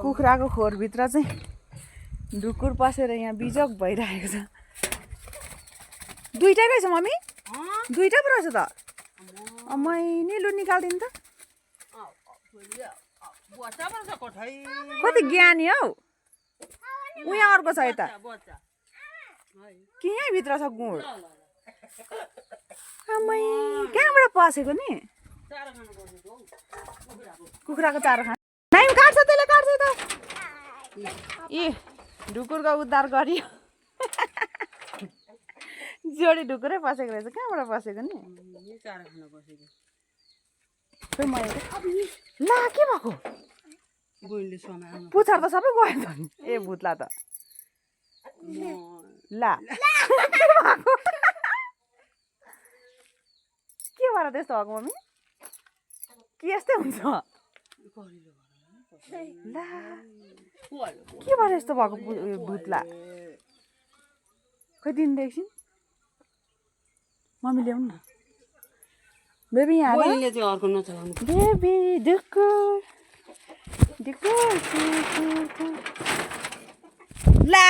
कुखुराको खोरभित्र चाहिँ ढुकुर पसेर यहाँ बिजोग भइरहेको छ। दुईटै रहेछ मम्मी? दुईटा पो रहेछ त। मैले लु निकालिदिनु त। कति ज्ञानी हौ। उहाँ अर्को छ यता कि यहीँभित्र छ गुड। आमै कहाँबाट पसेको नि? कुखुराको चारो खान नाइ काट्छ, त्यसले काट्छ त। ए ढुकुरको उद्धार गरियो। जोडी ढुकुरै पसेको रहेछ। कहाँबाट पसेको नि? ला के भएको? पुच्छर त सबै गयो त। ए भुत्ला त। ला के भएर त्यस्तो भएको मम्मी? के यस्तै हुन्छ? ला के भएर यस्तो भएको भुत्ला? खै दिन एकछिन मम्मी ल्याउनु न। बेबी यहाँ बेबी ढुकुर ढुकुर ला